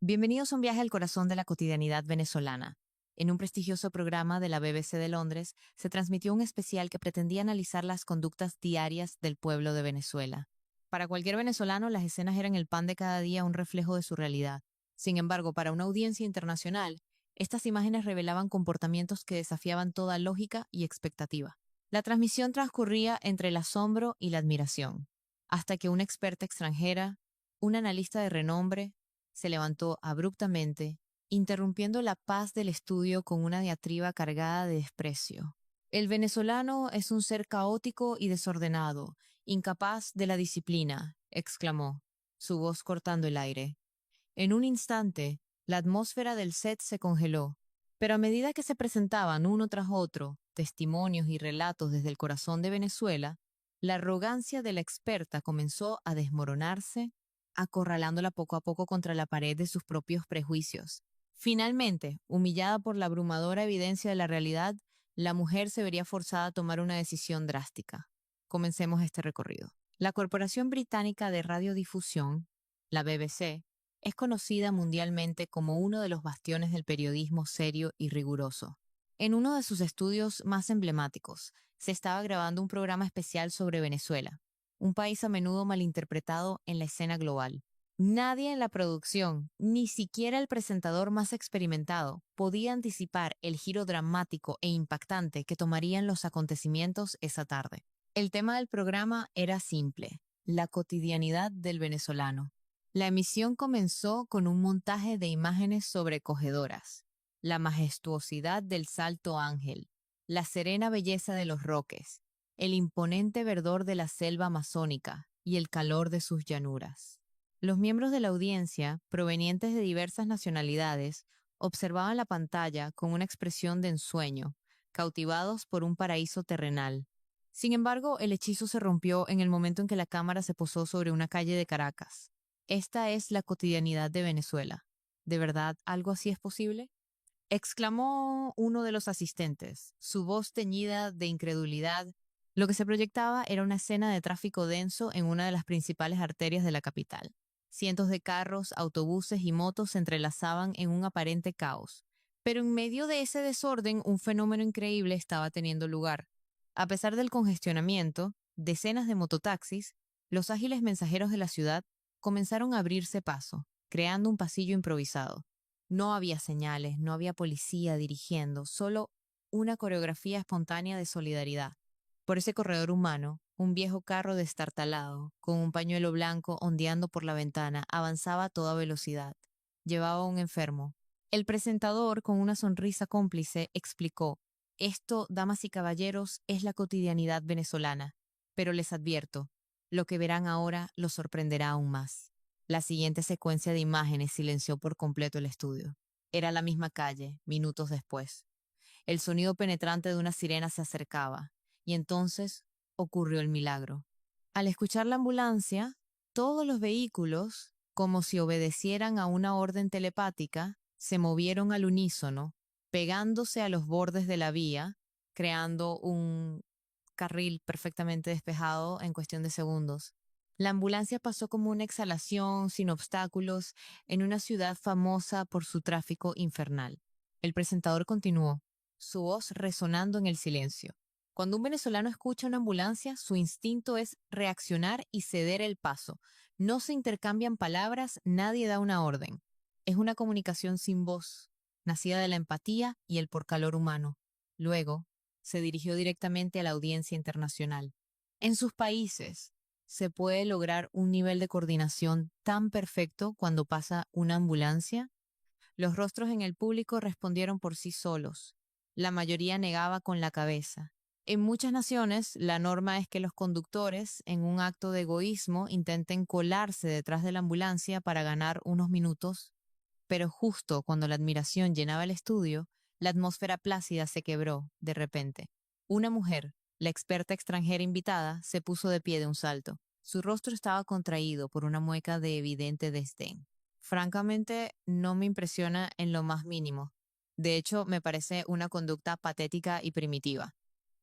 Bienvenidos a un viaje al corazón de la cotidianidad venezolana. En un prestigioso programa de la BBC de Londres se transmitió un especial que pretendía analizar las conductas diarias del pueblo de Venezuela. Para cualquier venezolano, las escenas eran el pan de cada día, un reflejo de su realidad. Sin embargo, para una audiencia internacional, estas imágenes revelaban comportamientos que desafiaban toda lógica y expectativa. La transmisión transcurría entre el asombro y la admiración, hasta que una experta extranjera, un analista de renombre, se levantó abruptamente, interrumpiendo la paz del estudio con una diatriba cargada de desprecio. El venezolano es un ser caótico y desordenado, incapaz de la disciplina, exclamó, su voz cortando el aire. En un instante, la atmósfera del set se congeló, pero a medida que se presentaban uno tras otro testimonios y relatos desde el corazón de Venezuela, la arrogancia de la experta comenzó a desmoronarse, acorralándola poco a poco contra la pared de sus propios prejuicios. Finalmente, humillada por la abrumadora evidencia de la realidad, la mujer se vería forzada a tomar una decisión drástica. Comencemos este recorrido. La Corporación Británica de Radiodifusión, la BBC, es conocida mundialmente como uno de los bastiones del periodismo serio y riguroso. En uno de sus estudios más emblemáticos, se estaba grabando un programa especial sobre Venezuela, un país a menudo malinterpretado en la escena global. Nadie en la producción, ni siquiera el presentador más experimentado, podía anticipar el giro dramático e impactante que tomarían los acontecimientos esa tarde. El tema del programa era simple: la cotidianidad del venezolano. La emisión comenzó con un montaje de imágenes sobrecogedoras: la majestuosidad del Salto Ángel, la serena belleza de los Roques, el imponente verdor de la selva amazónica y el calor de sus llanuras. Los miembros de la audiencia, provenientes de diversas nacionalidades, observaban la pantalla con una expresión de ensueño, cautivados por un paraíso terrenal. Sin embargo, el hechizo se rompió en el momento en que la cámara se posó sobre una calle de Caracas. Esta es la cotidianidad de Venezuela. ¿De verdad algo así es posible?, exclamó uno de los asistentes, su voz teñida de incredulidad. Lo que se proyectaba era una escena de tráfico denso en una de las principales arterias de la capital. Cientos de carros, autobuses y motos se entrelazaban en un aparente caos. Pero en medio de ese desorden, un fenómeno increíble estaba teniendo lugar. A pesar del congestionamiento, decenas de mototaxis, los ágiles mensajeros de la ciudad, comenzaron a abrirse paso, creando un pasillo improvisado. No había señales, no había policía dirigiendo, solo una coreografía espontánea de solidaridad. Por ese corredor humano, un viejo carro destartalado, con un pañuelo blanco ondeando por la ventana, avanzaba a toda velocidad. Llevaba a un enfermo. El presentador, con una sonrisa cómplice, explicó: esto, damas y caballeros, es la cotidianidad venezolana. Pero les advierto, lo que verán ahora los sorprenderá aún más. La siguiente secuencia de imágenes silenció por completo el estudio. Era la misma calle, minutos después. El sonido penetrante de una sirena se acercaba, y entonces ocurrió el milagro. Al escuchar la ambulancia, todos los vehículos, como si obedecieran a una orden telepática, se movieron al unísono, pegándose a los bordes de la vía, creando un carril perfectamente despejado en cuestión de segundos. La ambulancia pasó como una exhalación sin obstáculos en una ciudad famosa por su tráfico infernal. El presentador continuó, su voz resonando en el silencio. Cuando un venezolano escucha una ambulancia, su instinto es reaccionar y ceder el paso. No se intercambian palabras, nadie da una orden. Es una comunicación sin voz, nacida de la empatía y el por calor humano. Luego, se dirigió directamente a la audiencia internacional. En sus países, ¿se puede lograr un nivel de coordinación tan perfecto cuando pasa una ambulancia? Los rostros en el público respondieron por sí solos. La mayoría negaba con la cabeza. En muchas naciones, la norma es que los conductores, en un acto de egoísmo, intenten colarse detrás de la ambulancia para ganar unos minutos, pero justo cuando la admiración llenaba el estudio, la atmósfera plácida se quebró, de repente. Una mujer, la experta extranjera invitada, se puso de pie de un salto. Su rostro estaba contraído por una mueca de evidente desdén. Francamente, no me impresiona en lo más mínimo. De hecho, me parece una conducta patética y primitiva.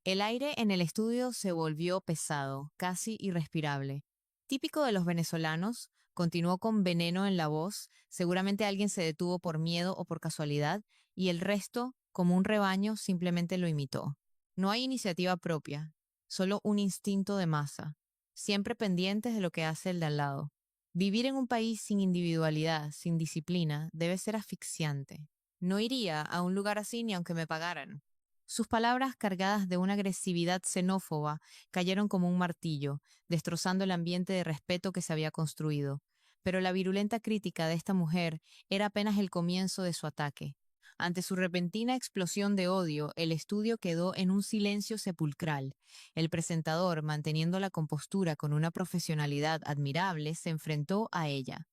El aire en el estudio se volvió pesado, casi irrespirable. Típico de los venezolanos, Continuó con veneno en la voz, seguramente alguien se detuvo por miedo o por casualidad, y el resto, como un rebaño, simplemente lo imitó. No hay iniciativa propia, solo un instinto de masa, siempre pendientes de lo que hace el de al lado. Vivir en un país sin individualidad, sin disciplina, debe ser asfixiante. No iría a un lugar así ni aunque me pagaran. Sus palabras, cargadas de una agresividad xenófoba, cayeron como un martillo, destrozando el ambiente de respeto que se había construido. Pero la virulenta crítica de esta mujer era apenas el comienzo de su ataque. Ante su repentina explosión de odio, el estudio quedó en un silencio sepulcral. El presentador, manteniendo la compostura con una profesionalidad admirable, se enfrentó a ella.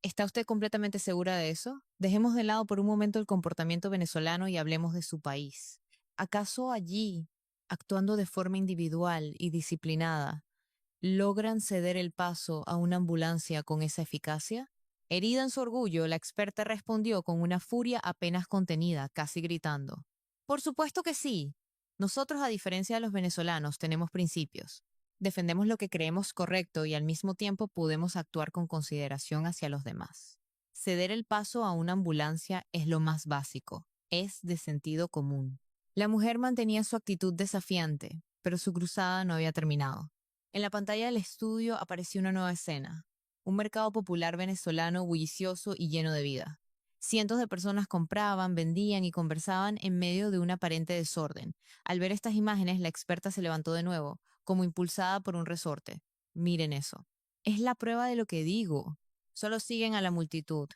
¿Está usted completamente segura de eso? Dejemos de lado por un momento el comportamiento venezolano y hablemos de su país. ¿Acaso allí, actuando de forma individual y disciplinada, logran ceder el paso a una ambulancia con esa eficacia? Herida en su orgullo, la experta respondió con una furia apenas contenida, casi gritando. Por supuesto que sí. Nosotros, a diferencia de los venezolanos, tenemos principios. Defendemos lo que creemos correcto y al mismo tiempo podemos actuar con consideración hacia los demás. Ceder el paso a una ambulancia es lo más básico, es de sentido común. La mujer mantenía su actitud desafiante, pero su cruzada no había terminado. En la pantalla del estudio apareció una nueva escena, un mercado popular venezolano bullicioso y lleno de vida. Cientos de personas compraban, vendían y conversaban en medio de un aparente desorden. Al ver estas imágenes, la experta se levantó de nuevo, como impulsada por un resorte. Miren eso. Es la prueba de lo que digo. Solo siguen a la multitud,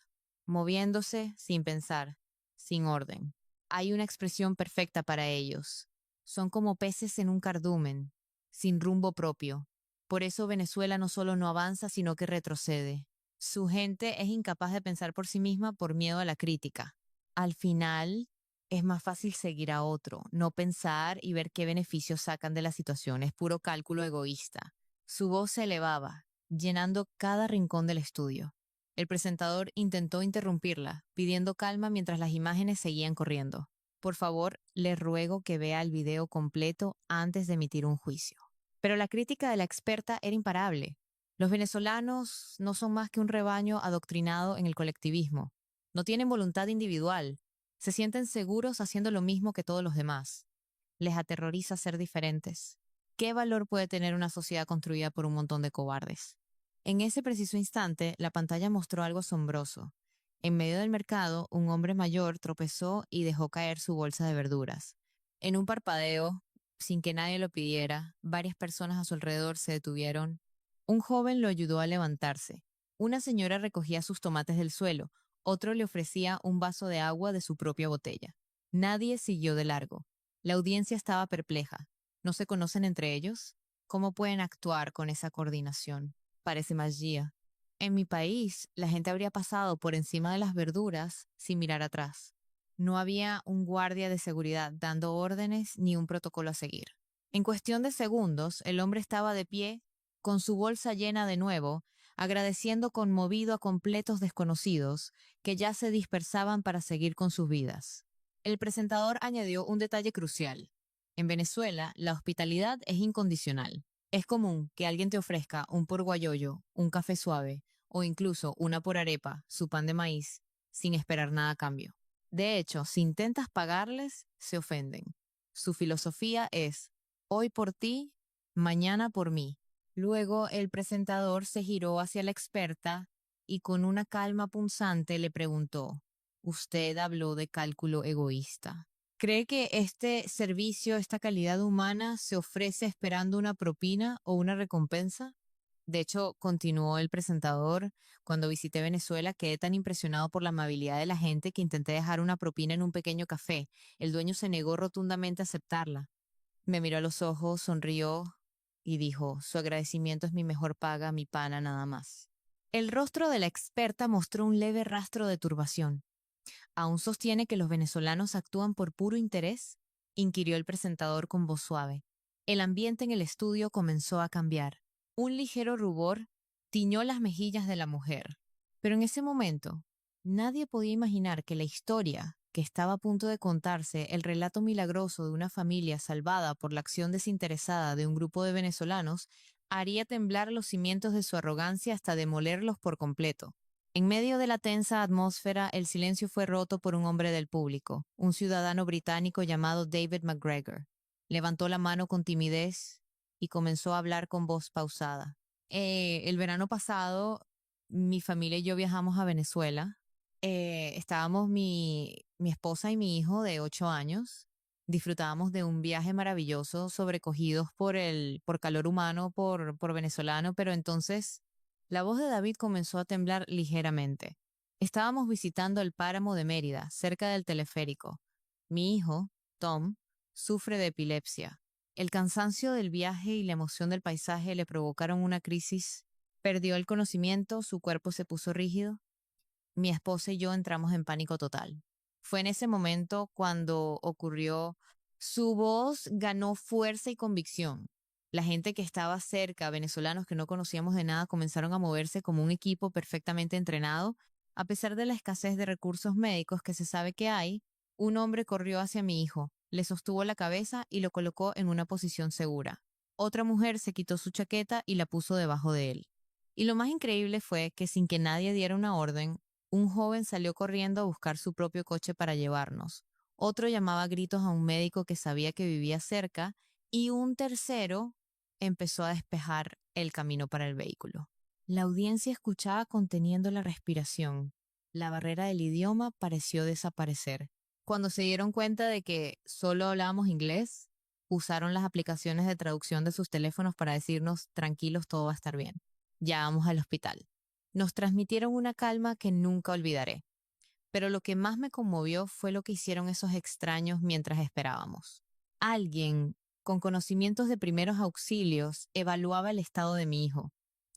moviéndose sin pensar, sin orden. Hay una expresión perfecta para ellos. Son como peces en un cardumen, sin rumbo propio. Por eso Venezuela no solo no avanza, sino que retrocede. Su gente es incapaz de pensar por sí misma por miedo a la crítica. Al final, es más fácil seguir a otro, no pensar y ver qué beneficios sacan de la situación. Es puro cálculo egoísta. Su voz se elevaba, llenando cada rincón del estudio. El presentador intentó interrumpirla, pidiendo calma mientras las imágenes seguían corriendo. Por favor, le ruego que vea el video completo antes de emitir un juicio. Pero la crítica de la experta era imparable. Los venezolanos no son más que un rebaño adoctrinado en el colectivismo. No tienen voluntad individual. Se sienten seguros haciendo lo mismo que todos los demás. Les aterroriza ser diferentes. ¿Qué valor puede tener una sociedad construida por un montón de cobardes? En ese preciso instante, la pantalla mostró algo asombroso. En medio del mercado, un hombre mayor tropezó y dejó caer su bolsa de verduras. En un parpadeo, sin que nadie lo pidiera, varias personas a su alrededor se detuvieron. Un joven lo ayudó a levantarse. Una señora recogía sus tomates del suelo. Otro le ofrecía un vaso de agua de su propia botella. Nadie siguió de largo. La audiencia estaba perpleja. ¿No se conocen entre ellos? ¿Cómo pueden actuar con esa coordinación? Parece magia. En mi país, la gente habría pasado por encima de las verduras sin mirar atrás. No había un guardia de seguridad dando órdenes ni un protocolo a seguir. En cuestión de segundos, el hombre estaba de pie, con su bolsa llena de nuevo, agradeciendo conmovido a completos desconocidos que ya se dispersaban para seguir con sus vidas. El presentador añadió un detalle crucial. En Venezuela, la hospitalidad es incondicional. Es común que alguien te ofrezca un porguayoyo, un café suave o incluso una por arepa, su pan de maíz, sin esperar nada a cambio. De hecho, si intentas pagarles, se ofenden. Su filosofía es, hoy por ti, mañana por mí. Luego el presentador se giró hacia la experta y con una calma punzante le preguntó, usted habló de cálculo egoísta. ¿Cree que este servicio, esta calidad humana, se ofrece esperando una propina o una recompensa? De hecho, continuó el presentador, cuando visité Venezuela quedé tan impresionado por la amabilidad de la gente que intenté dejar una propina en un pequeño café. El dueño se negó rotundamente a aceptarla. Me miró a los ojos, sonrió y dijo, su agradecimiento es mi mejor paga, mi pana, nada más. El rostro de la experta mostró un leve rastro de turbación. ¿Aún sostiene que los venezolanos actúan por puro interés? Inquirió el presentador con voz suave. El ambiente en el estudio comenzó a cambiar. Un ligero rubor tiñó las mejillas de la mujer. Pero en ese momento, nadie podía imaginar que la historia que estaba a punto de contarse, el relato milagroso de una familia salvada por la acción desinteresada de un grupo de venezolanos, haría temblar los cimientos de su arrogancia hasta demolerlos por completo. En medio de la tensa atmósfera, el silencio fue roto por un hombre del público, un ciudadano británico llamado David McGregor. Levantó la mano con timidez y comenzó a hablar con voz pausada. El verano pasado, mi familia y yo viajamos a Venezuela. Estábamos mi esposa y mi hijo de 8 años. Disfrutábamos de un viaje maravilloso, sobrecogidos por calor humano, por venezolano, pero entonces la voz de David comenzó a temblar ligeramente. Estábamos visitando el páramo de Mérida, cerca del teleférico. Mi hijo, Tom, sufre de epilepsia. El cansancio del viaje y la emoción del paisaje le provocaron una crisis. Perdió el conocimiento, su cuerpo se puso rígido. Mi esposa y yo entramos en pánico total. Fue en ese momento cuando ocurrió, su voz ganó fuerza y convicción. La gente que estaba cerca, venezolanos que no conocíamos de nada, comenzaron a moverse como un equipo perfectamente entrenado. A pesar de la escasez de recursos médicos que se sabe que hay, un hombre corrió hacia mi hijo, le sostuvo la cabeza y lo colocó en una posición segura. Otra mujer se quitó su chaqueta y la puso debajo de él. Y lo más increíble fue que sin que nadie diera una orden, un joven salió corriendo a buscar su propio coche para llevarnos. Otro llamaba a gritos a un médico que sabía que vivía cerca y un tercero empezó a despejar el camino para el vehículo. La audiencia escuchaba conteniendo la respiración. La barrera del idioma pareció desaparecer. Cuando se dieron cuenta de que solo hablábamos inglés, usaron las aplicaciones de traducción de sus teléfonos para decirnos, tranquilos, todo va a estar bien. Ya vamos al hospital. Nos transmitieron una calma que nunca olvidaré. Pero lo que más me conmovió fue lo que hicieron esos extraños mientras esperábamos. Alguien con conocimientos de primeros auxilios evaluaba el estado de mi hijo.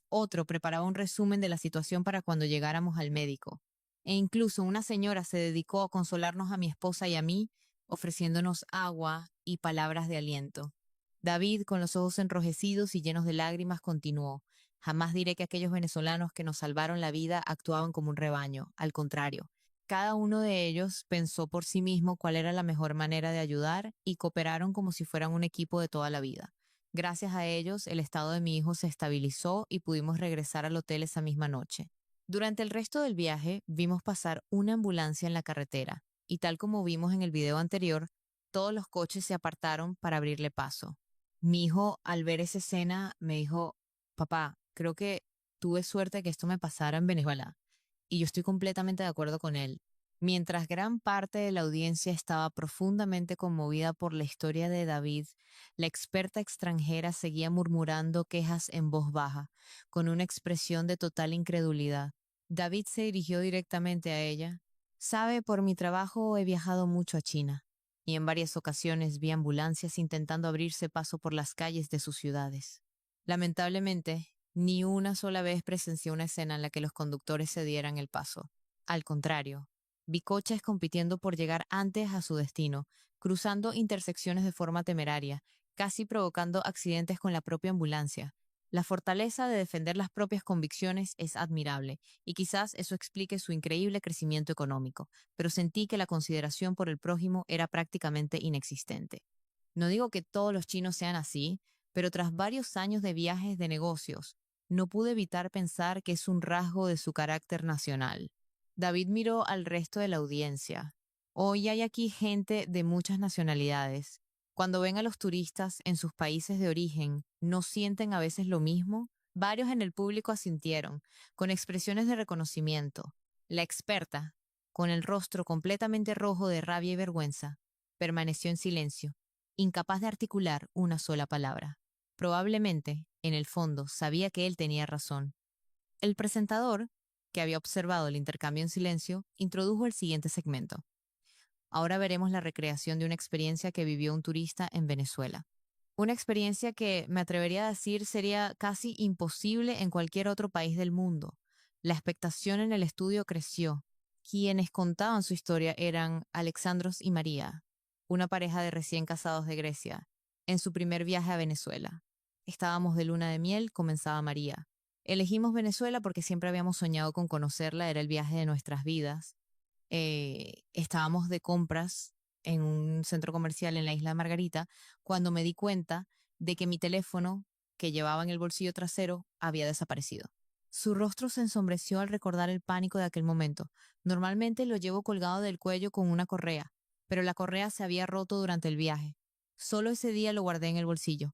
Otro preparaba un resumen de la situación para cuando llegáramos al médico. E incluso una señora se dedicó a consolarnos a mi esposa y a mí, ofreciéndonos agua y palabras de aliento. David, con los ojos enrojecidos y llenos de lágrimas, continuó. Jamás diré que aquellos venezolanos que nos salvaron la vida actuaban como un rebaño. Al contrario, cada uno de ellos pensó por sí mismo cuál era la mejor manera de ayudar y cooperaron como si fueran un equipo de toda la vida. Gracias a ellos, el estado de mi hijo se estabilizó y pudimos regresar al hotel esa misma noche. Durante el resto del viaje, vimos pasar una ambulancia en la carretera, y tal como vimos en el video anterior, todos los coches se apartaron para abrirle paso. Mi hijo, al ver esa escena, me dijo, papá, creo que tuve suerte que esto me pasara en Venezuela. Y yo estoy completamente de acuerdo con él. Mientras gran parte de la audiencia estaba profundamente conmovida por la historia de David, la experta extranjera seguía murmurando quejas en voz baja, con una expresión de total incredulidad. David se dirigió directamente a ella. Sabe, por mi trabajo he viajado mucho a China, y en varias ocasiones vi ambulancias intentando abrirse paso por las calles de sus ciudades. Lamentablemente, ni una sola vez presencié una escena en la que los conductores se dieran el paso. Al contrario, vi coches compitiendo por llegar antes a su destino, cruzando intersecciones de forma temeraria, casi provocando accidentes con la propia ambulancia. La fortaleza de defender las propias convicciones es admirable, y quizás eso explique su increíble crecimiento económico, pero sentí que la consideración por el prójimo era prácticamente inexistente. No digo que todos los chinos sean así, pero tras varios años de viajes de negocios, no pude evitar pensar que es un rasgo de su carácter nacional. David miró al resto de la audiencia. Hoy hay aquí gente de muchas nacionalidades. Cuando ven a los turistas en sus países de origen, ¿no sienten a veces lo mismo? Varios en el público asintieron, con expresiones de reconocimiento. La experta, con el rostro completamente rojo de rabia y vergüenza, permaneció en silencio, incapaz de articular una sola palabra. Probablemente, en el fondo, sabía que él tenía razón. El presentador, que había observado el intercambio en silencio, introdujo el siguiente segmento. Ahora veremos la recreación de una experiencia que vivió un turista en Venezuela. Una experiencia que, me atrevería a decir, sería casi imposible en cualquier otro país del mundo. La expectación en el estudio creció. Quienes contaban su historia eran Alexandros y María, una pareja de recién casados de Grecia, en su primer viaje a Venezuela. Estábamos de luna de miel, comenzaba María. Elegimos Venezuela porque siempre habíamos soñado con conocerla, era el viaje de nuestras vidas. Estábamos de compras en un centro comercial en la isla de Margarita cuando me di cuenta de que mi teléfono que llevaba en el bolsillo trasero había desaparecido. Su rostro se ensombreció al recordar el pánico de aquel momento. Normalmente lo llevo colgado del cuello con una correa, pero la correa se había roto durante el viaje. Solo ese día lo guardé en el bolsillo.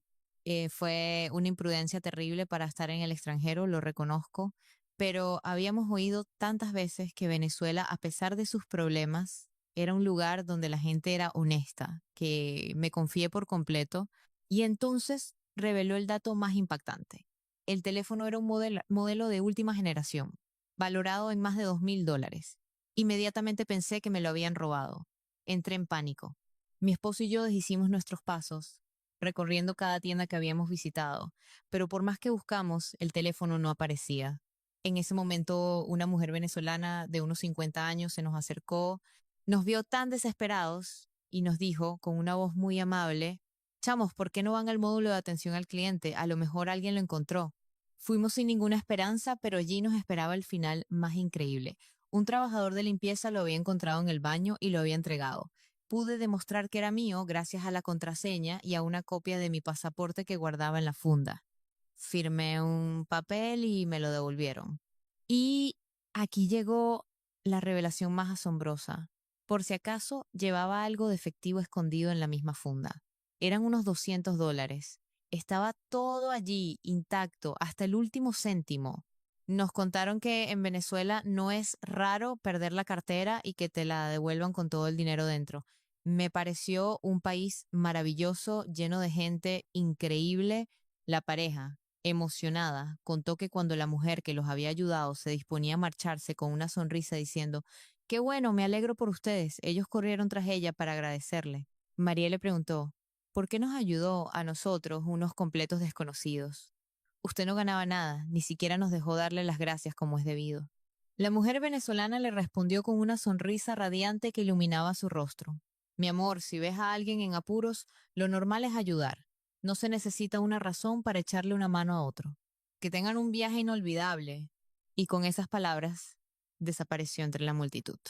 Fue una imprudencia terrible para estar en el extranjero, lo reconozco, pero habíamos oído tantas veces que Venezuela, a pesar de sus problemas, era un lugar donde la gente era honesta, que me confié por completo, y entonces reveló el dato más impactante. El teléfono era un modelo de última generación, valorado en más de $2.000. Inmediatamente pensé que me lo habían robado. Entré en pánico. Mi esposo y yo deshicimos nuestros pasos, recorriendo cada tienda que habíamos visitado, pero por más que buscamos, el teléfono no aparecía. En ese momento, una mujer venezolana de unos 50 años se nos acercó, nos vio tan desesperados y nos dijo con una voz muy amable: Chamos, ¿por qué no van al módulo de atención al cliente? A lo mejor alguien lo encontró. Fuimos sin ninguna esperanza, pero allí nos esperaba el final más increíble. Un trabajador de limpieza lo había encontrado en el baño y lo había entregado. Pude demostrar que era mío gracias a la contraseña y a una copia de mi pasaporte que guardaba en la funda. Firmé un papel y me lo devolvieron. Y aquí llegó la revelación más asombrosa. Por si acaso, llevaba algo de efectivo escondido en la misma funda. Eran unos $200. Estaba todo allí, intacto, hasta el último céntimo. Nos contaron que en Venezuela no es raro perder la cartera y que te la devuelvan con todo el dinero dentro. Me pareció un país maravilloso, lleno de gente increíble. La pareja, emocionada, contó que cuando la mujer que los había ayudado se disponía a marcharse con una sonrisa diciendo: Qué bueno, me alegro por ustedes. Ellos corrieron tras ella para agradecerle. María le preguntó: ¿Por qué nos ayudó a nosotros, unos completos desconocidos? Usted no ganaba nada, ni siquiera nos dejó darle las gracias como es debido. La mujer venezolana le respondió con una sonrisa radiante que iluminaba su rostro. Mi amor, si ves a alguien en apuros, lo normal es ayudar. No se necesita una razón para echarle una mano a otro. Que tengan un viaje inolvidable. Y con esas palabras, desapareció entre la multitud.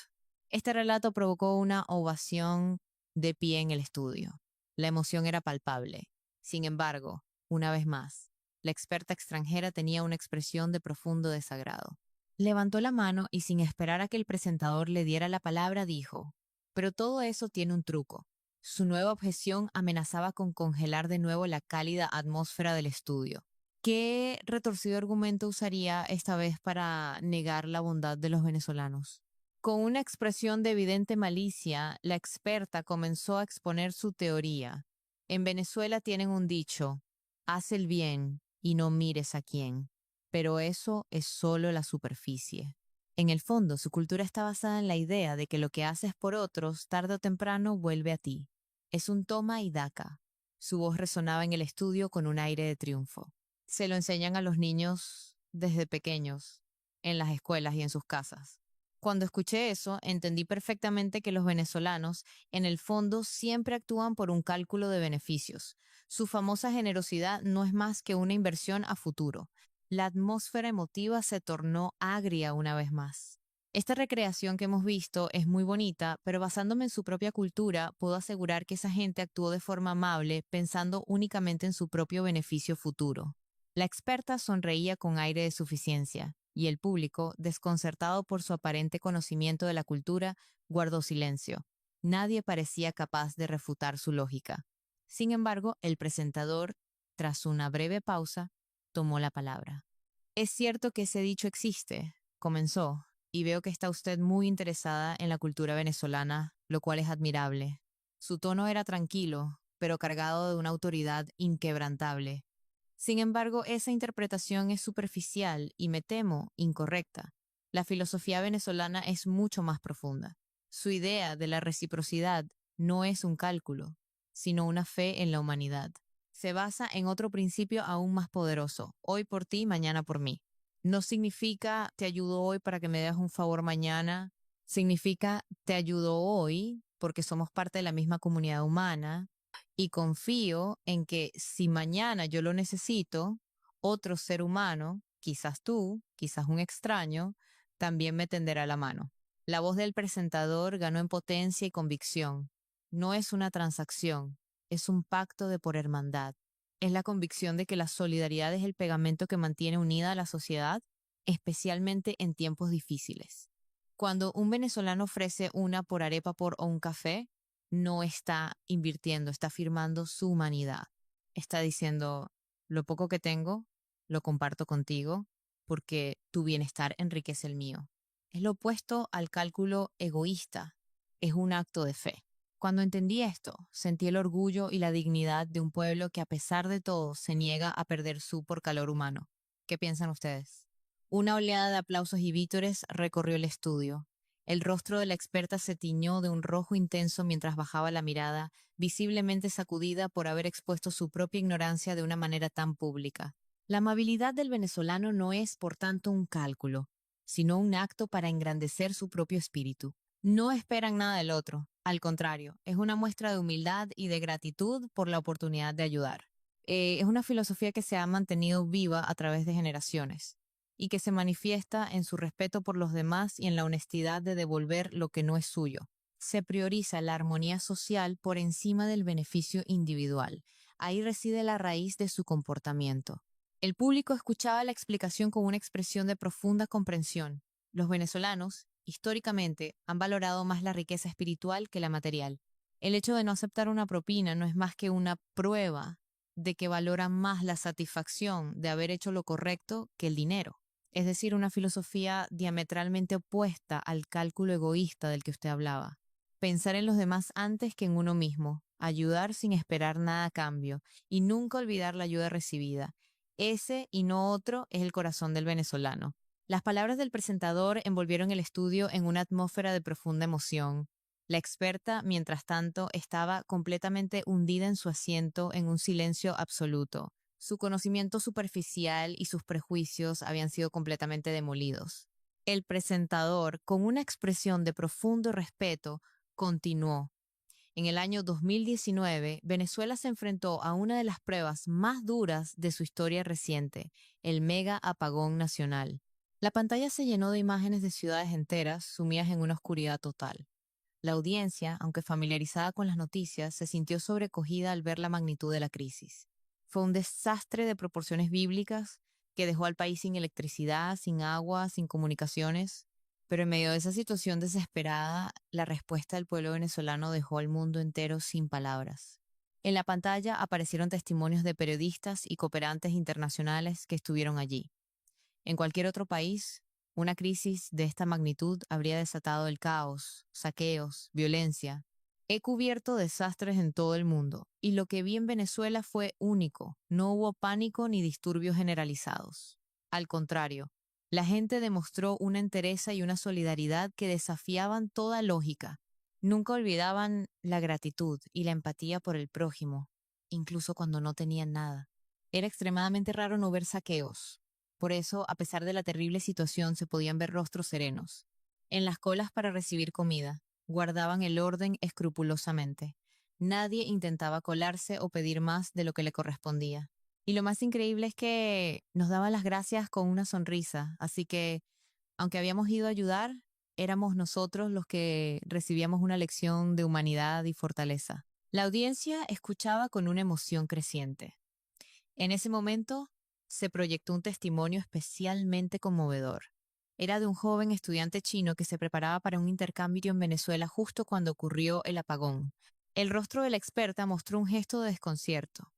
Este relato provocó una ovación de pie en el estudio. La emoción era palpable. Sin embargo, una vez más, la experta extranjera tenía una expresión de profundo desagrado. Levantó la mano y sin esperar a que el presentador le diera la palabra dijo: Pero todo eso tiene un truco. Su nueva objeción amenazaba con congelar de nuevo la cálida atmósfera del estudio. ¿Qué retorcido argumento usaría esta vez para negar la bondad de los venezolanos? Con una expresión de evidente malicia, la experta comenzó a exponer su teoría. En Venezuela tienen un dicho: haz el bien y no mires a quién. Pero eso es solo la superficie. En el fondo, su cultura está basada en la idea de que lo que haces por otros, tarde o temprano, vuelve a ti. Es un toma y daca. Su voz resonaba en el estudio con un aire de triunfo. Se lo enseñan a los niños desde pequeños, en las escuelas y en sus casas. Cuando escuché eso, entendí perfectamente que los venezolanos, en el fondo, siempre actúan por un cálculo de beneficios. Su famosa generosidad no es más que una inversión a futuro. La atmósfera emotiva se tornó agria una vez más. Esta recreación que hemos visto es muy bonita, pero basándome en su propia cultura, puedo asegurar que esa gente actuó de forma amable, pensando únicamente en su propio beneficio futuro. La experta sonreía con aire de suficiencia, y el público, desconcertado por su aparente conocimiento de la cultura, guardó silencio. Nadie parecía capaz de refutar su lógica. Sin embargo, el presentador, tras una breve pausa, tomó la palabra. Es cierto que ese dicho existe, comenzó, y veo que está usted muy interesada en la cultura venezolana, lo cual es admirable. Su tono era tranquilo, pero cargado de una autoridad inquebrantable. Sin embargo, esa interpretación es superficial y, me temo, incorrecta. La filosofía venezolana es mucho más profunda. Su idea de la reciprocidad no es un cálculo, sino una fe en la humanidad. Se basa en otro principio aún más poderoso: hoy por ti, mañana por mí. No significa te ayudo hoy para que me des un favor mañana. Significa te ayudo hoy porque somos parte de la misma comunidad humana y confío en que si mañana yo lo necesito, otro ser humano, quizás tú, quizás un extraño, también me tenderá la mano. La voz del presentador ganó en potencia y convicción. No es una transacción, es un pacto de por hermandad. es la convicción de que la solidaridad es el pegamento que mantiene unida a la sociedad, especialmente en tiempos difíciles. Cuando un venezolano ofrece una por arepa por o un café, no está invirtiendo, está afirmando su humanidad. Está diciendo, lo poco que tengo, lo comparto contigo porque tu bienestar enriquece el mío. Es lo opuesto al cálculo egoísta, es un acto de fe. Cuando entendí esto, sentí el orgullo y la dignidad de un pueblo que a pesar de todo se niega a perder su por calor humano. ¿Qué piensan ustedes? Una oleada de aplausos y vítores recorrió el estudio. El rostro de la experta se tiñó de un rojo intenso mientras bajaba la mirada, visiblemente sacudida por haber expuesto su propia ignorancia de una manera tan pública. La amabilidad del venezolano no es, por tanto, un cálculo, sino un acto para engrandecer su propio espíritu. No esperan nada del otro, al contrario, es una muestra de humildad y de gratitud por la oportunidad de ayudar. Es una filosofía que se ha mantenido viva a través de generaciones y que se manifiesta en su respeto por los demás y en la honestidad de devolver lo que no es suyo. Se prioriza la armonía social por encima del beneficio individual. Ahí reside la raíz de su comportamiento. El público escuchaba la explicación con una expresión de profunda comprensión. Los venezolanos, históricamente, han valorado más la riqueza espiritual que la material. El hecho de no aceptar una propina no es más que una prueba de que valoran más la satisfacción de haber hecho lo correcto que el dinero. Es decir, una filosofía diametralmente opuesta al cálculo egoísta del que usted hablaba. Pensar en los demás antes que en uno mismo, ayudar sin esperar nada a cambio y nunca olvidar la ayuda recibida. Ese y no otro es el corazón del venezolano. Las palabras del presentador envolvieron el estudio en una atmósfera de profunda emoción. La experta, mientras tanto, estaba completamente hundida en su asiento en un silencio absoluto. Su conocimiento superficial y sus prejuicios habían sido completamente demolidos. El presentador, con una expresión de profundo respeto, continuó. En el año 2019, Venezuela se enfrentó a una de las pruebas más duras de su historia reciente, el mega apagón nacional. La pantalla se llenó de imágenes de ciudades enteras sumidas en una oscuridad total. La audiencia, aunque familiarizada con las noticias, se sintió sobrecogida al ver la magnitud de la crisis. Fue un desastre de proporciones bíblicas que dejó al país sin electricidad, sin agua, sin comunicaciones. Pero en medio de esa situación desesperada, la respuesta del pueblo venezolano dejó al mundo entero sin palabras. En la pantalla aparecieron testimonios de periodistas y cooperantes internacionales que estuvieron allí. En cualquier otro país, una crisis de esta magnitud habría desatado el caos, saqueos, violencia. He cubierto desastres en todo el mundo, y lo que vi en Venezuela fue único. No hubo pánico ni disturbios generalizados. Al contrario, la gente demostró una entereza y una solidaridad que desafiaban toda lógica. Nunca olvidaban la gratitud y la empatía por el prójimo, incluso cuando no tenían nada. Era extremadamente raro no ver saqueos. Por eso, a pesar de la terrible situación, se podían ver rostros serenos. En las colas para recibir comida, guardaban el orden escrupulosamente. Nadie intentaba colarse o pedir más de lo que le correspondía. Y lo más increíble es que nos daban las gracias con una sonrisa, así que, aunque habíamos ido a ayudar, éramos nosotros los que recibíamos una lección de humanidad y fortaleza. La audiencia escuchaba con una emoción creciente. En ese momento se proyectó un testimonio especialmente conmovedor. Era de un joven estudiante chino que se preparaba para un intercambio en Venezuela justo cuando ocurrió el apagón. El rostro de la experta mostró un gesto de desconcierto.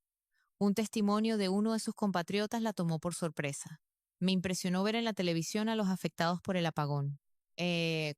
Un testimonio de uno de sus compatriotas la tomó por sorpresa. Me impresionó ver en la televisión a los afectados por el apagón.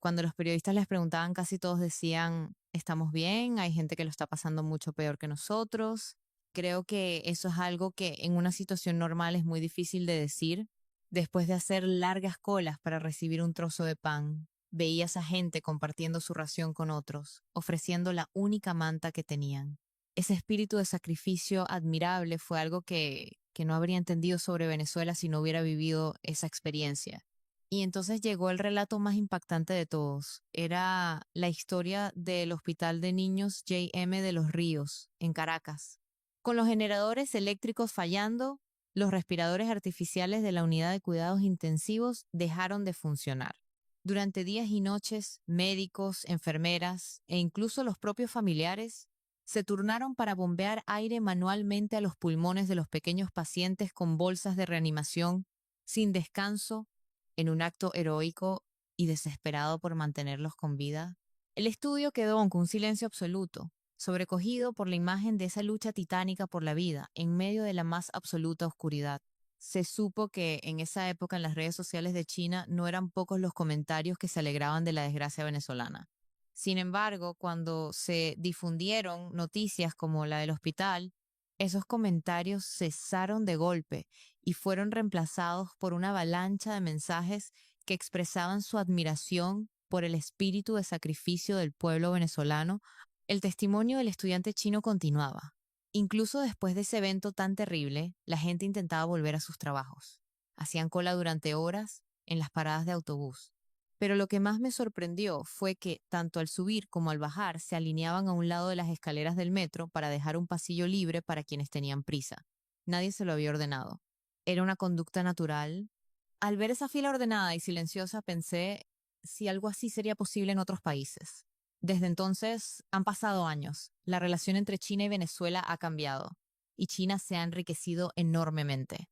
Cuando los periodistas les preguntaban, casi todos decían, estamos bien, hay gente que lo está pasando mucho peor que nosotros. Creo que eso es algo que en una situación normal es muy difícil de decir. Después de hacer largas colas para recibir un trozo de pan, veías a gente compartiendo su ración con otros, ofreciendo la única manta que tenían. Ese espíritu de sacrificio admirable fue algo que no habría entendido sobre Venezuela si no hubiera vivido esa experiencia. Y entonces llegó el relato más impactante de todos. Era la historia del Hospital de Niños J.M. de los Ríos, en Caracas. Con los generadores eléctricos fallando, los respiradores artificiales de la unidad de cuidados intensivos dejaron de funcionar. Durante días y noches, médicos, enfermeras e incluso los propios familiares Se turnaron para bombear aire manualmente a los pulmones de los pequeños pacientes con bolsas de reanimación, sin descanso, en un acto heroico y desesperado por mantenerlos con vida. El estudio quedó con un silencio absoluto, sobrecogido por la imagen de esa lucha titánica por la vida, en medio de la más absoluta oscuridad. Se supo que en esa época en las redes sociales de China no eran pocos los comentarios que se alegraban de la desgracia venezolana. Sin embargo, cuando se difundieron noticias como la del hospital, esos comentarios cesaron de golpe y fueron reemplazados por una avalancha de mensajes que expresaban su admiración por el espíritu de sacrificio del pueblo venezolano. El testimonio del estudiante chino continuaba. Incluso después de ese evento tan terrible, la gente intentaba volver a sus trabajos. Hacían cola durante horas en las paradas de autobús. Pero lo que más me sorprendió fue que tanto al subir como al bajar se alineaban a un lado de las escaleras del metro para dejar un pasillo libre para quienes tenían prisa. Nadie se lo había ordenado. Era una conducta natural. Al ver esa fila ordenada y silenciosa pensé si algo así sería posible en otros países. Desde entonces han pasado años. La relación entre China y Venezuela ha cambiado y China se ha enriquecido enormemente.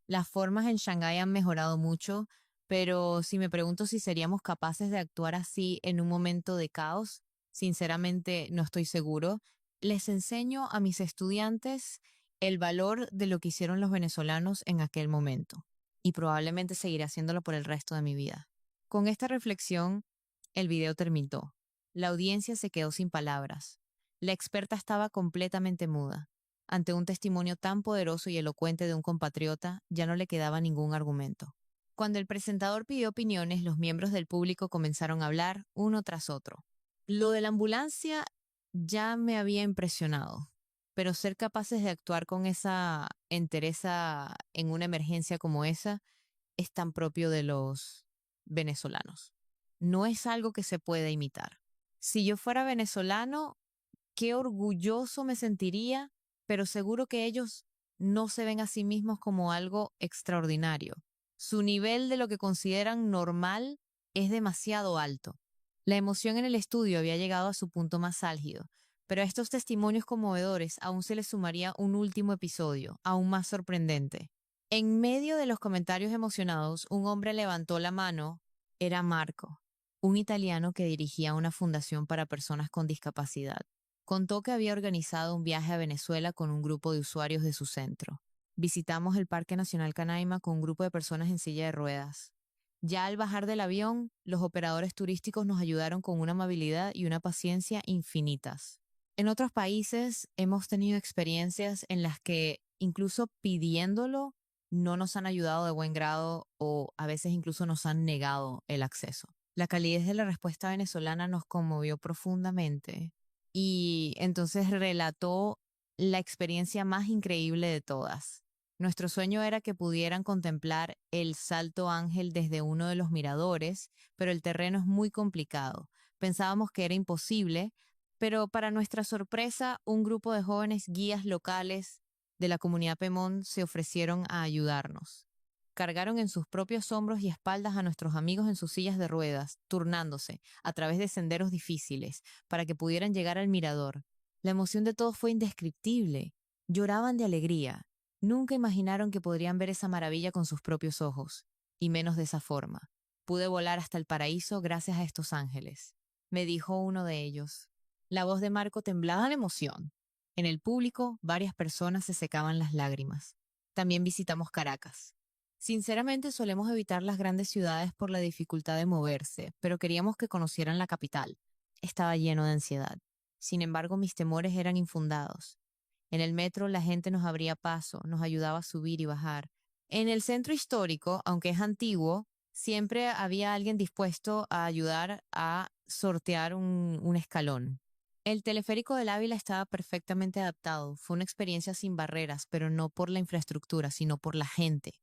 Las formas en Shanghái han mejorado mucho, pero si me pregunto si seríamos capaces de actuar así en un momento de caos, sinceramente no estoy seguro. Les enseño a mis estudiantes el valor de lo que hicieron los venezolanos en aquel momento, y probablemente seguiré haciéndolo por el resto de mi vida. Con esta reflexión, el video terminó. La audiencia se quedó sin palabras. La experta estaba completamente muda. Ante un testimonio tan poderoso y elocuente de un compatriota, ya no le quedaba ningún argumento. Cuando el presentador pidió opiniones, los miembros del público comenzaron a hablar uno tras otro. Lo de la ambulancia ya me había impresionado, pero ser capaces de actuar con esa entereza en una emergencia como esa es tan propio de los venezolanos. No es algo que se pueda imitar. Si yo fuera venezolano, qué orgulloso me sentiría, pero seguro que ellos no se ven a sí mismos como algo extraordinario. Su nivel de lo que consideran normal es demasiado alto. La emoción en el estudio había llegado a su punto más álgido, pero a estos testimonios conmovedores aún se les sumaría un último episodio, aún más sorprendente. En medio de los comentarios emocionados, un hombre levantó la mano. Era Marco, un italiano que dirigía una fundación para personas con discapacidad. Contó que había organizado un viaje a Venezuela con un grupo de usuarios de su centro. Visitamos el Parque Nacional Canaima con un grupo de personas en silla de ruedas. Ya al bajar del avión, los operadores turísticos nos ayudaron con una amabilidad y una paciencia infinitas. En otros países hemos tenido experiencias en las que, incluso pidiéndolo, no nos han ayudado de buen grado o a veces incluso nos han negado el acceso. La calidez de la respuesta venezolana nos conmovió profundamente y entonces relató la experiencia más increíble de todas. Nuestro sueño era que pudieran contemplar el Salto Ángel desde uno de los miradores, pero el terreno es muy complicado. Pensábamos que era imposible, pero para nuestra sorpresa, un grupo de jóvenes guías locales de la comunidad Pemón se ofrecieron a ayudarnos. Cargaron en sus propios hombros y espaldas a nuestros amigos en sus sillas de ruedas, turnándose a través de senderos difíciles para que pudieran llegar al mirador. La emoción de todos fue indescriptible. Lloraban de alegría. Nunca imaginaron que podrían ver esa maravilla con sus propios ojos, y menos de esa forma. Pude volar hasta el paraíso gracias a estos ángeles, me dijo uno de ellos. La voz de Marco temblaba de emoción. En el público, varias personas se secaban las lágrimas. También visitamos Caracas. Sinceramente, solemos evitar las grandes ciudades por la dificultad de moverse, pero queríamos que conocieran la capital. Estaba lleno de ansiedad. Sin embargo, mis temores eran infundados. En el metro la gente nos abría paso, nos ayudaba a subir y bajar. En el centro histórico, aunque es antiguo, siempre había alguien dispuesto a ayudar a sortear un escalón. El teleférico del Ávila estaba perfectamente adaptado. Fue una experiencia sin barreras, pero no por la infraestructura, sino por la gente.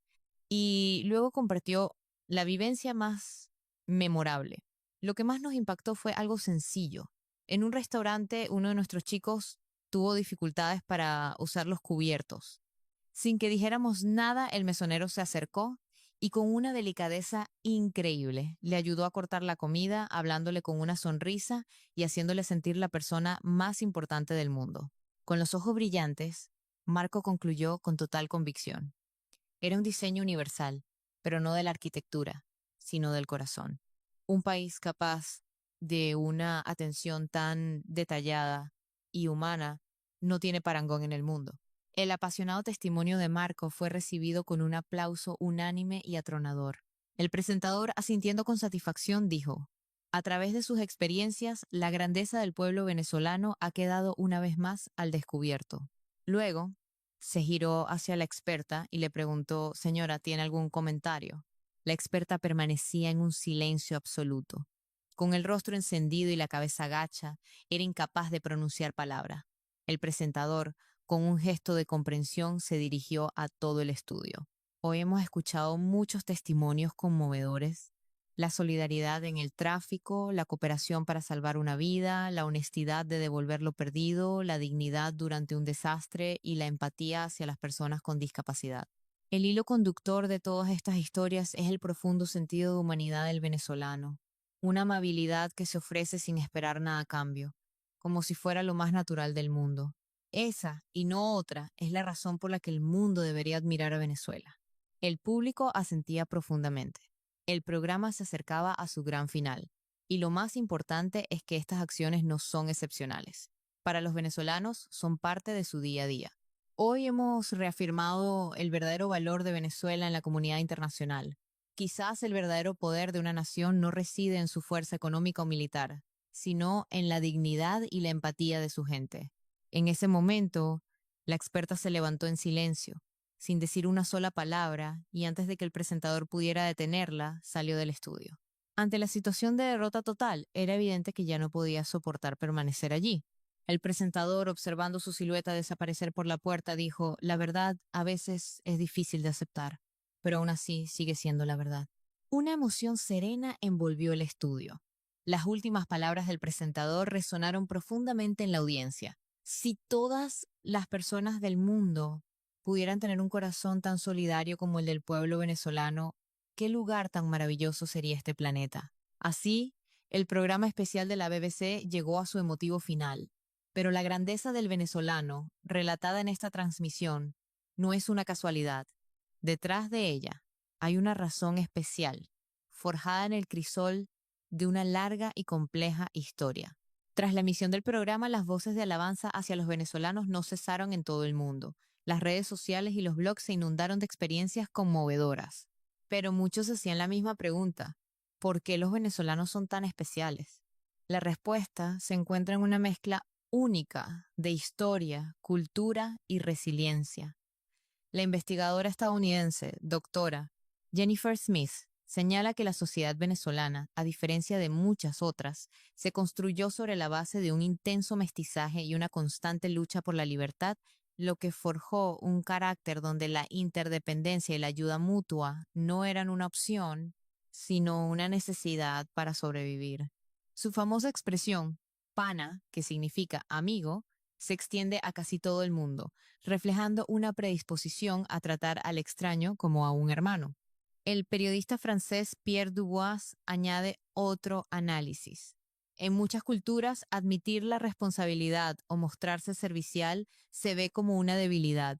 Y luego compartió la vivencia más memorable. Lo que más nos impactó fue algo sencillo. En un restaurante, uno de nuestros chicos tuvo dificultades para usar los cubiertos. Sin que dijéramos nada, el mesonero se acercó y con una delicadeza increíble le ayudó a cortar la comida, hablándole con una sonrisa y haciéndole sentir la persona más importante del mundo. Con los ojos brillantes, Marco concluyó con total convicción. Era un diseño universal, pero no de la arquitectura, sino del corazón. Un país capaz de una atención tan detallada y humana no tiene parangón en el mundo. El apasionado testimonio de Marco fue recibido con un aplauso unánime y atronador. El presentador, asintiendo con satisfacción, dijo: a través de sus experiencias, la grandeza del pueblo venezolano ha quedado una vez más al descubierto. Luego, se giró hacia la experta y le preguntó: señora, ¿tiene algún comentario? La experta permanecía en un silencio absoluto. Con el rostro encendido y la cabeza gacha, era incapaz de pronunciar palabra. El presentador, con un gesto de comprensión, se dirigió a todo el estudio. Hoy hemos escuchado muchos testimonios conmovedores: la solidaridad en el tráfico, la cooperación para salvar una vida, la honestidad de devolver lo perdido, la dignidad durante un desastre y la empatía hacia las personas con discapacidad. El hilo conductor de todas estas historias es el profundo sentido de humanidad del venezolano, una amabilidad que se ofrece sin esperar nada a cambio, como si fuera lo más natural del mundo. Esa, y no otra, es la razón por la que el mundo debería admirar a Venezuela. El público asentía profundamente. El programa se acercaba a su gran final, y lo más importante es que estas acciones no son excepcionales. Para los venezolanos son parte de su día a día. Hoy hemos reafirmado el verdadero valor de Venezuela en la comunidad internacional. Quizás el verdadero poder de una nación no reside en su fuerza económica o militar, sino en la dignidad y la empatía de su gente. En ese momento, la experta se levantó en silencio, sin decir una sola palabra, y antes de que el presentador pudiera detenerla, salió del estudio. Ante la situación de derrota total, era evidente que ya no podía soportar permanecer allí. El presentador, observando su silueta desaparecer por la puerta, dijo: la verdad a veces es difícil de aceptar, pero aún así sigue siendo la verdad. Una emoción serena envolvió el estudio. Las últimas palabras del presentador resonaron profundamente en la audiencia. Si todas las personas del mundo pudieran tener un corazón tan solidario como el del pueblo venezolano, ¿qué lugar tan maravilloso sería este planeta? Así, el programa especial de la BBC llegó a su emotivo final. Pero la grandeza del venezolano, relatada en esta transmisión, no es una casualidad. Detrás de ella hay una razón especial, forjada en el crisol de una larga y compleja historia. Tras la emisión del programa, las voces de alabanza hacia los venezolanos no cesaron en todo el mundo. Las redes sociales y los blogs se inundaron de experiencias conmovedoras. Pero muchos hacían la misma pregunta: ¿por qué los venezolanos son tan especiales? La respuesta se encuentra en una mezcla única de historia, cultura y resiliencia. La investigadora estadounidense, doctora Jennifer Smith, señala que la sociedad venezolana, a diferencia de muchas otras, se construyó sobre la base de un intenso mestizaje y una constante lucha por la libertad, lo que forjó un carácter donde la interdependencia y la ayuda mutua no eran una opción, sino una necesidad para sobrevivir. Su famosa expresión, pana, que significa amigo, se extiende a casi todo el mundo, reflejando una predisposición a tratar al extraño como a un hermano. El periodista francés Pierre Dubois añade otro análisis. En muchas culturas, admitir la responsabilidad o mostrarse servicial se ve como una debilidad,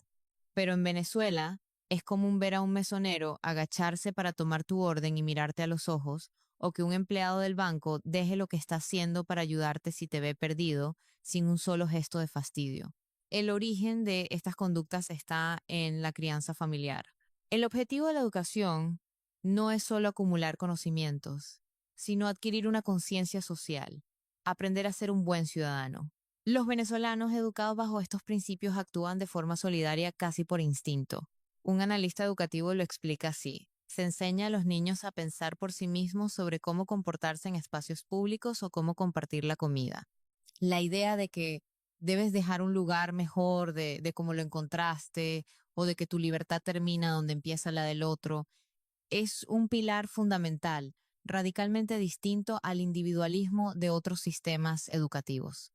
pero en Venezuela es común ver a un mesonero agacharse para tomar tu orden y mirarte a los ojos, o que un empleado del banco deje lo que está haciendo para ayudarte si te ve perdido, sin un solo gesto de fastidio. El origen de estas conductas está en la crianza familiar. El objetivo de la educación no es solo acumular conocimientos, sino adquirir una conciencia social, aprender a ser un buen ciudadano. Los venezolanos educados bajo estos principios actúan de forma solidaria casi por instinto. Un analista educativo lo explica así: se enseña a los niños a pensar por sí mismos sobre cómo comportarse en espacios públicos o cómo compartir la comida. La idea de que debes dejar un lugar mejor de cómo lo encontraste, o de que tu libertad termina donde empieza la del otro, es un pilar fundamental, radicalmente distinto al individualismo de otros sistemas educativos.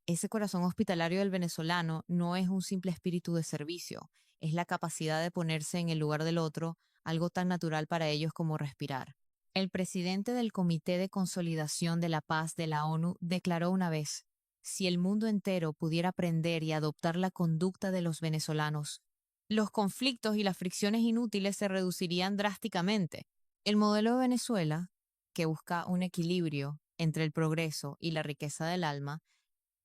Ese corazón hospitalario del venezolano no es un simple espíritu de servicio, es la capacidad de ponerse en el lugar del otro, algo tan natural para ellos como respirar. El presidente del Comité de Consolidación de la Paz de la ONU declaró una vez: si el mundo entero pudiera aprender y adoptar la conducta de los venezolanos, los conflictos y las fricciones inútiles se reducirían drásticamente. El modelo de Venezuela, que busca un equilibrio entre el progreso y la riqueza del alma,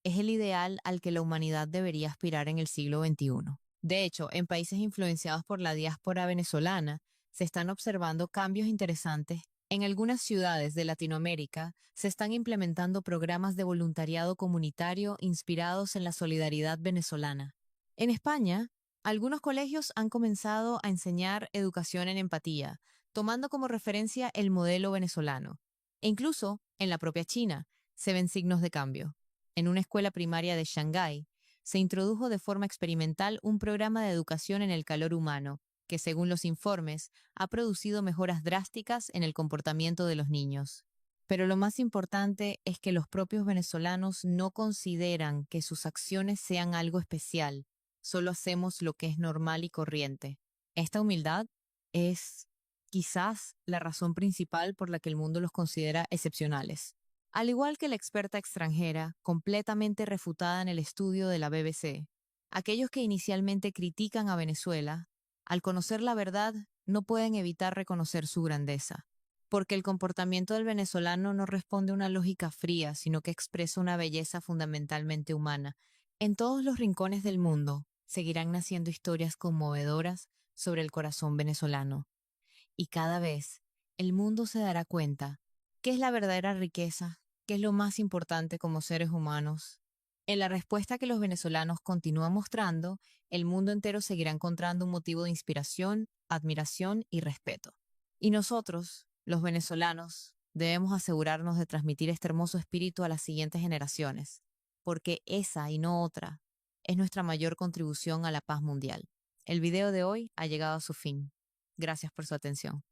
es el ideal al que la humanidad debería aspirar en el siglo XXI. De hecho, en países influenciados por la diáspora venezolana, se están observando cambios interesantes. En algunas ciudades de Latinoamérica se están implementando programas de voluntariado comunitario inspirados en la solidaridad venezolana. En España, algunos colegios han comenzado a enseñar educación en empatía, tomando como referencia el modelo venezolano. E incluso, en la propia China, se ven signos de cambio. En una escuela primaria de Shanghái, se introdujo de forma experimental un programa de educación en el calor humano, que según los informes, ha producido mejoras drásticas en el comportamiento de los niños. Pero lo más importante es que los propios venezolanos no consideran que sus acciones sean algo especial, solo hacemos lo que es normal y corriente. Esta humildad es quizás la razón principal por la que el mundo los considera excepcionales. Al igual que la experta extranjera, completamente refutada en el estudio de la BBC, aquellos que inicialmente critican a Venezuela, al conocer la verdad, no pueden evitar reconocer su grandeza, porque el comportamiento del venezolano no responde a una lógica fría, sino que expresa una belleza fundamentalmente humana. En todos los rincones del mundo seguirán naciendo historias conmovedoras sobre el corazón venezolano, y cada vez el mundo se dará cuenta qué es la verdadera riqueza, qué es lo más importante como seres humanos. En la respuesta que los venezolanos continúan mostrando, el mundo entero seguirá encontrando un motivo de inspiración, admiración y respeto. Y nosotros, los venezolanos, debemos asegurarnos de transmitir este hermoso espíritu a las siguientes generaciones, porque esa y no otra es nuestra mayor contribución a la paz mundial. El video de hoy ha llegado a su fin. Gracias por su atención.